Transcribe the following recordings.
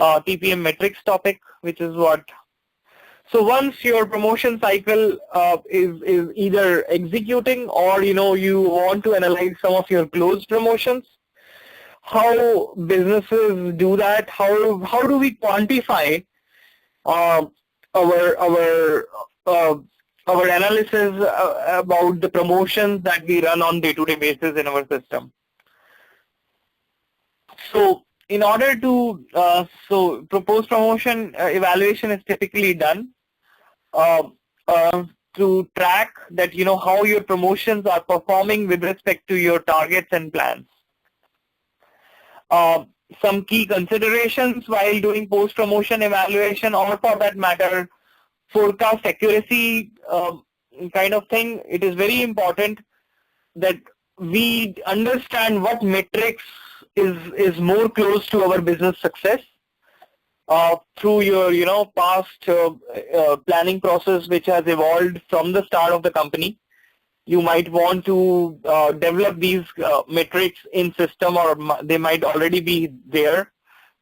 TPM metrics topic, which is what. So once your promotion cycle is either executing, or you want to analyze some of your closed promotions, how businesses do that? How do we quantify our analysis about the promotions that we run on day-to-day basis in our system? So in order to propose promotion evaluation is typically done to track that how your promotions are performing with respect to your targets and plans. Some key considerations while doing post-promotion evaluation, or for that matter, forecast accuracy kind of thing. It is very important that we understand what metrics is more close to our business success through your past planning process, which has evolved from the start of the company. You might want to develop these metrics in system, or they might already be there,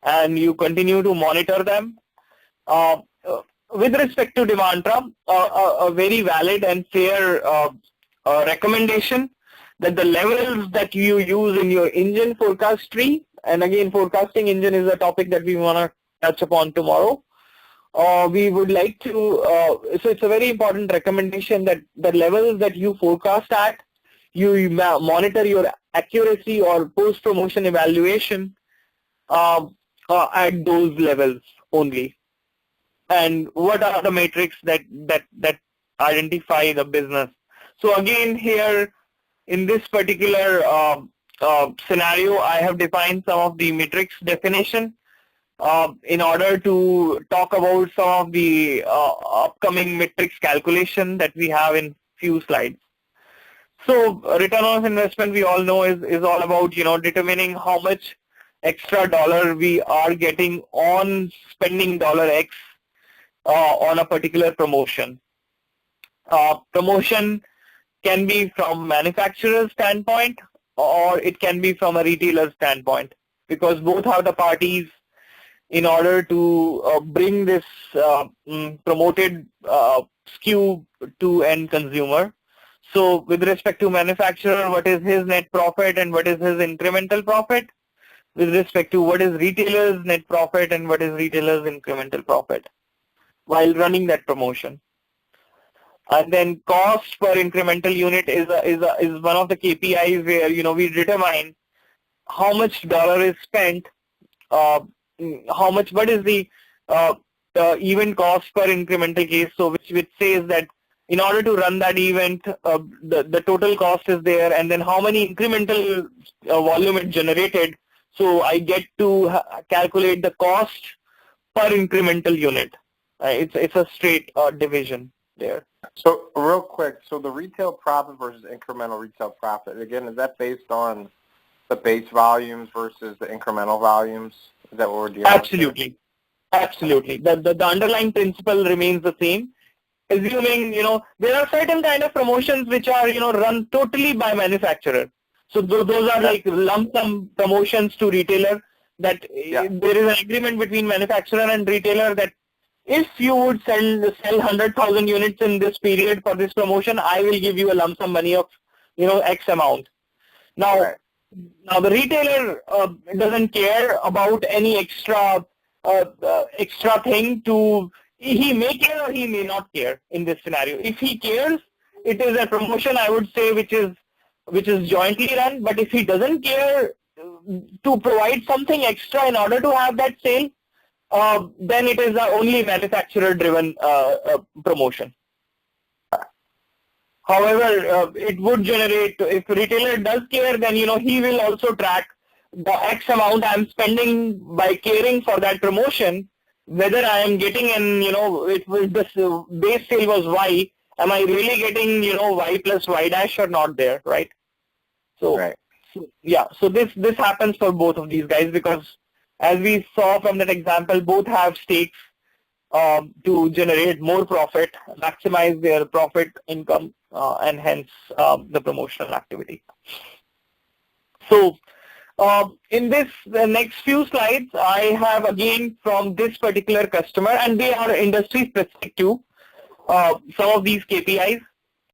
and you continue to monitor them. With respect to Demantra, a very valid and fair recommendation that the levels that you use in your engine forecast tree, and again, forecasting engine is a topic that we want to touch upon tomorrow. We would like to, so it's a very important recommendation that the levels that you forecast at, you monitor your accuracy or post-promotion evaluation at those levels only. And what are the metrics that identify the business? So again, here in this particular scenario, I have defined some of the metrics definition in order to talk about some of the upcoming metrics calculation that we have in few slides. So return on investment, we all know, is all about determining how much extra dollar we are getting on spending dollar X on a particular promotion. Promotion can be from manufacturer's standpoint, or it can be from a retailer's standpoint, because both are the parties in order to bring this promoted SKU to end consumer. So with respect to manufacturer, what is his net profit and what is his incremental profit? With respect to what is retailer's net profit and what is retailer's incremental profit while running that promotion. And then cost per incremental unit is one of the KPIs where we determine how much dollar is spent, what is the event cost per incremental case. So which says that in order to run that event, the total cost is there, and then how many incremental volume it generated. So I get to calculate the cost per incremental unit. It's a straight division there. So real quick, so the retail profit versus incremental retail profit, again, is that based on the base volumes versus the incremental volumes? Is that what we're dealing Absolutely. with? Absolutely. The underlying principle remains the same. Assuming, there are certain kind of promotions which are, run totally by manufacturer. So those are like lump sum promotions to retailer, that there is an agreement between manufacturer and retailer that if you would sell 100,000 units in this period for this promotion, I will give you a lump sum money of, X amount. Now, now the retailer doesn't care about any extra thing to, he may care or he may not care in this scenario. If he cares, it is a promotion, I would say, which is jointly run. But if he doesn't care to provide something extra in order to have that sale, then it is a only manufacturer-driven promotion. However, it would generate, if retailer does care, then he will also track the X amount I'm spending by caring for that promotion, whether I am getting an, it was the base sale was Y, am I really getting, Y plus Y dash or not there, right? So, so this happens for both of these guys, because as we saw from that example, both have stakes to generate more profit, maximize their profit income, and hence the promotional activity. So In the next few slides, I have again from this particular customer, and they are industry specific too. Some of these KPIs,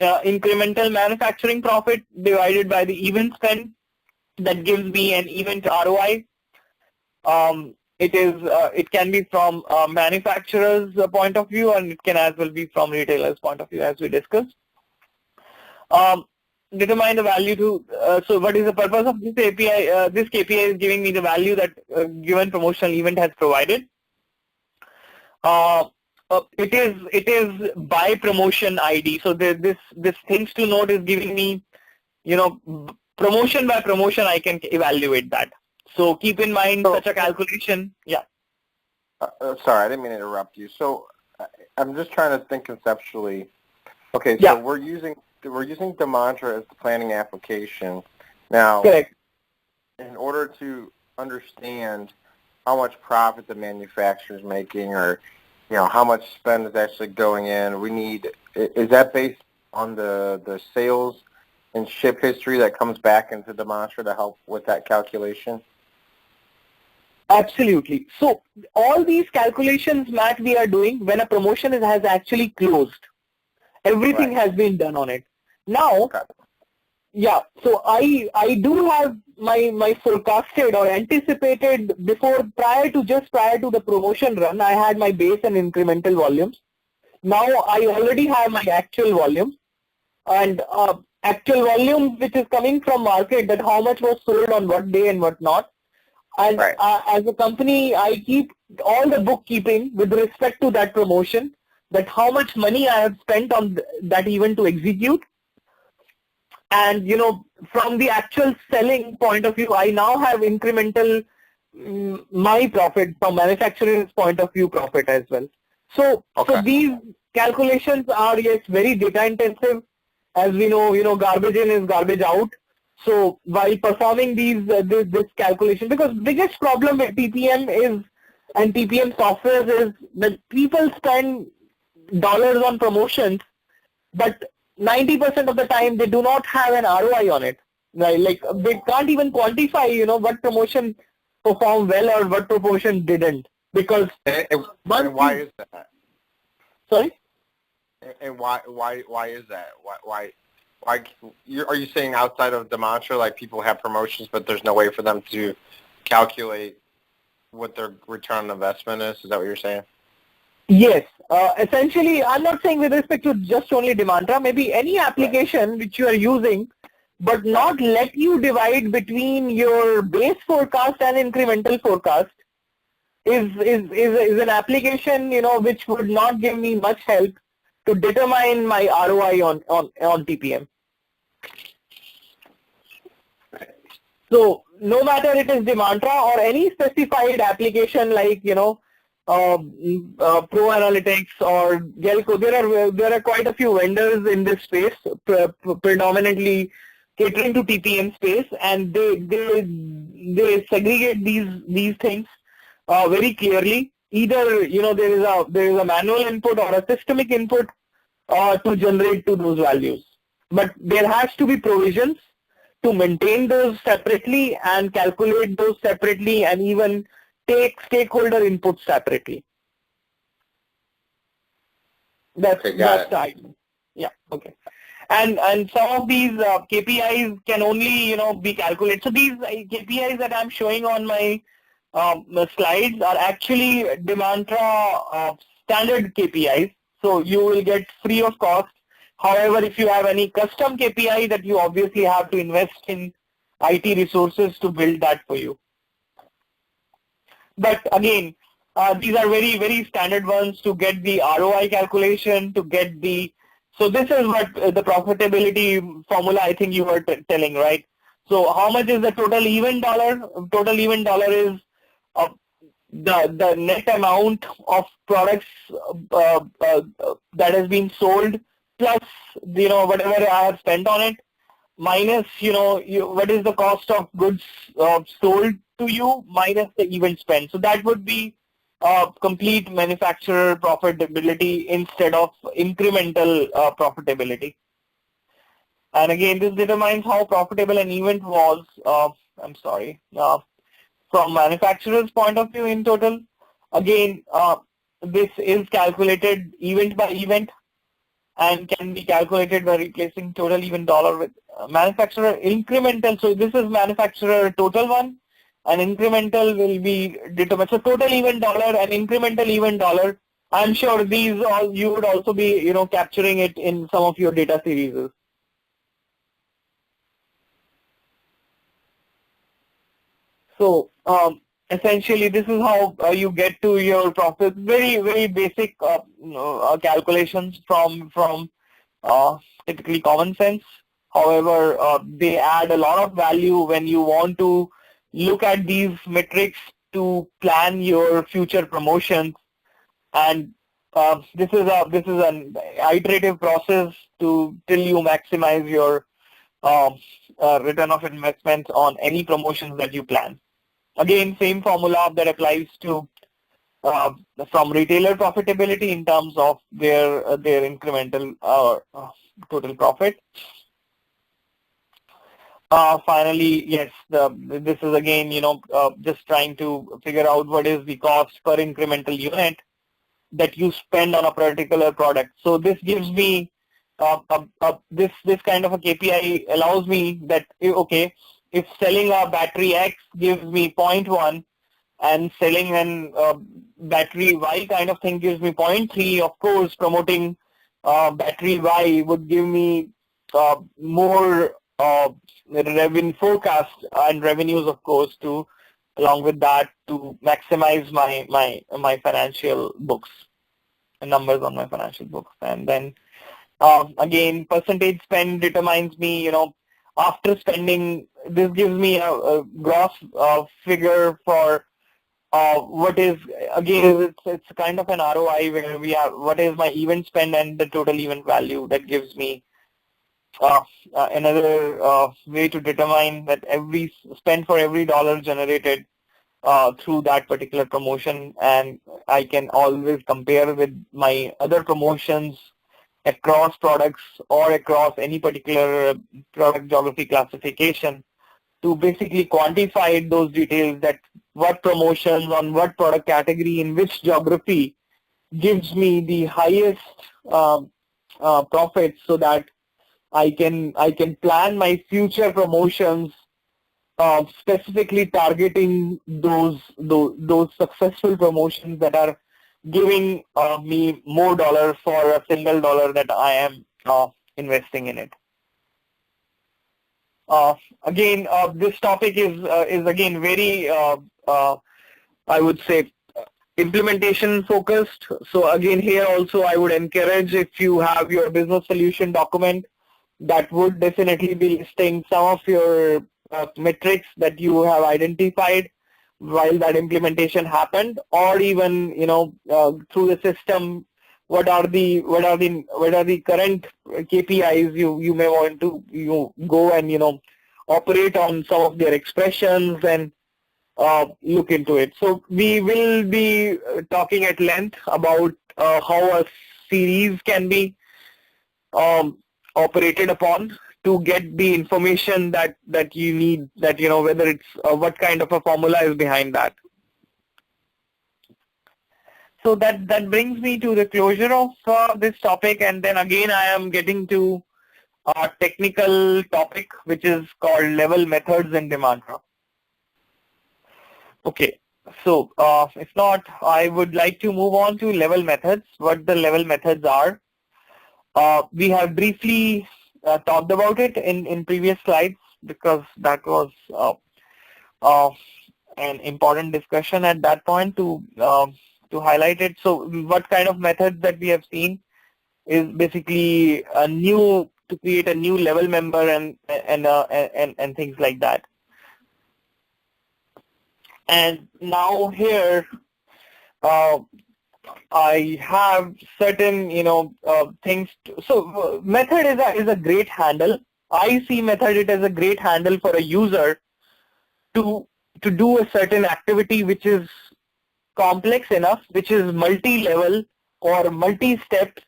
incremental manufacturing profit divided by the event spend, that gives me an event ROI. It can be from manufacturer's point of view, and it can as well be from retailer's point of view, as we discussed. Determine the value to, so what is the purpose of this API? This KPI is giving me the value that given promotional event has provided. It is by promotion ID. So this things to note is giving me, promotion by promotion, I can evaluate that. So keep in mind such a calculation. Yeah. Sorry, I didn't mean to interrupt you. So I'm just trying to think conceptually. Okay, so yeah. we're using Demantra as the planning application. Now, correct. In order to understand how much profit the manufacturer is making, or how much spend is actually going in, is that based on the sales and ship history that comes back into Demantra to help with that calculation? Absolutely. So all these calculations, Matt, we are doing when a promotion has actually closed. Everything right. has been done on it. Now, okay. yeah, so I do have my forecasted or anticipated prior to the promotion run, I had my base and incremental volumes. Now I already have my actual volumes, and actual volumes which is coming from market, that how much was sold on what day and what not. And right. As a company, I keep all the bookkeeping with respect to that promotion, that how much money I have spent on that event to execute. And from the actual selling point of view, I now have incremental my profit from manufacturer's point of view profit as well. So these calculations are, yes, very data intensive. As we know, garbage in is garbage out. So while performing this calculation, because biggest problem with TPM and TPM software is that people spend dollars on promotions, but 90% of the time they do not have an ROI on it. Right? Like they can't even quantify, what promotion performed well or what promotion didn't. Because and why is that? Sorry? And why is that? Why are you saying outside of Demantra, like people have promotions, but there's no way for them to calculate what their return on investment is? Is that what you're saying? Yes. Essentially, I'm not saying with respect to just only Demantra, maybe any application which you are using, but not let you divide between your base forecast and incremental forecast is an application, which would not give me much help to determine my ROI on TPM. So no matter it is Demantra or any specified application like, Pro Analytics or Gelco, there are quite a few vendors in this space, predominantly catering to TPM space, and they segregate these things very clearly. Either there is a manual input or a systemic input to generate to those values, but there has to be provisions to maintain those separately and calculate those separately, and even take stakeholder inputs separately. That's the idea. Yeah. Okay. And some of these KPIs can only be calculated. So these KPIs that I'm showing on my slides are actually Demantra standard KPIs. So you will get free of cost. However, if you have any custom KPI, that you obviously have to invest in IT resources to build that for you. But again, these are very, very standard ones to get the ROI calculation, to get the, so this is what the profitability formula I think you were telling, right? So how much is the total event dollar? Total event dollar is the net amount of products that has been sold, plus whatever I have spent on it, minus what is the cost of goods sold to you, minus the event spend. So that would be complete manufacturer profitability instead of incremental profitability. And again, this determines how profitable an event was I'm sorry. From manufacturer's point of view in total, again, this is calculated event by event and can be calculated by replacing total event dollar with manufacturer incremental. So this is manufacturer total one, and incremental will be determined. So total event dollar and incremental event dollar. I'm sure these all you would also be capturing it in some of your data series. So essentially, this is how you get to your profit. Very basic calculations from typically common sense. However, they add a lot of value when you want to look at these metrics to plan your future promotions. And this is an iterative process till you maximize your return of investment on any promotions that you plan. Again, same formula that applies to from retailer profitability in terms of their incremental total profit. Finally, yes, this is again just trying to figure out what is the cost per incremental unit that you spend on a particular product. So this gives me this kind of a KPI allows me that okay, if selling a battery X gives me 0.1 and selling an battery Y kind of thing gives me 0.3, of course, promoting battery Y would give me more revenue forecast and revenues, of course, to along with that to maximize my financial books, the numbers on my financial books. And then again, percentage spend determines me, after spending, this gives me a gross figure for what is, again, it's kind of an ROI where we have what is my event spend and the total event value. That gives me another way to determine that every spend for every dollar generated through that particular promotion, and I can always compare with my other promotions across products or across any particular product geography classification to basically quantify those details, that what promotions on what product category in which geography gives me the highest profits, so that I can plan my future promotions specifically targeting those successful promotions that are giving me more dollars for a single dollar that I am investing in it. Again, this topic is again very I would say implementation focused. So again, here also I would encourage, if you have your business solution document, that would definitely be listing some of your metrics that you have identified while that implementation happened, or even through the system, what are the current KPIs you may want to go and operate on some of their expressions and look into it. So we will be talking at length about how a series can be operated upon to get the information that you need, that whether it's what kind of a formula is behind that. So that brings me to the closure of this topic, and then again I am getting to a technical topic which is called level methods in Demantra. Okay, so if not, I would like to move on to level methods. What the level methods are. We have briefly talked about it in previous slides, because that was an important discussion at that point to highlight it. So what kind of methods that we have seen is basically to create a new level member and things like that. And now here I have certain things. So method is a great handle. I see method it as a great handle for a user to do a certain activity which is complex enough, which is multi-level or multi-step,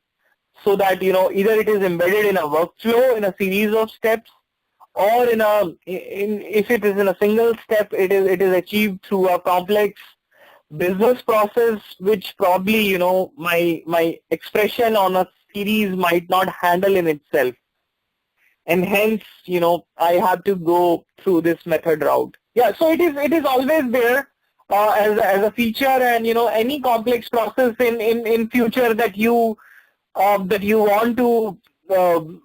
so that either it is embedded in a workflow in a series of steps, or if it is in a single step, it is achieved through a complex business process, which probably, my expression on a series might not handle in itself. And hence, I have to go through this method route. Yeah, so it is always there as a feature, and any complex process in future that you want to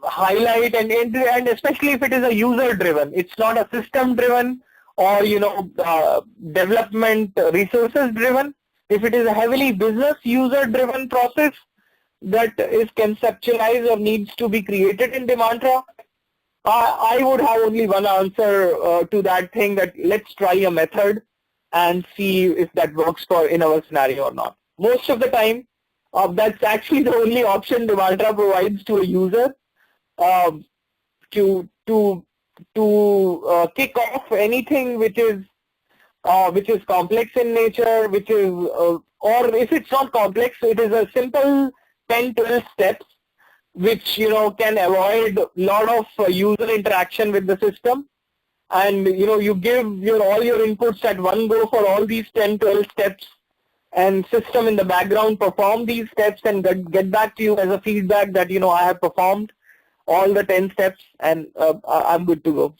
highlight, and especially if it is a user driven, it's not a system driven or development resources driven. If it is a heavily business user driven process that is conceptualized or needs to be created in Demantra, I would have only one answer to that thing, that let's try a method and see if that works in our scenario or not. Most of the time, that's actually the only option Demantra provides to a user to kick off anything which is complex in nature, or if it's not complex, it is a simple 10-12 steps which can avoid a lot of user interaction with the system, and you give all your inputs at one go for all these 10-12 steps, and system in the background perform these steps and get back to you as a feedback that I have performed all the 10 steps, and I'm good to go.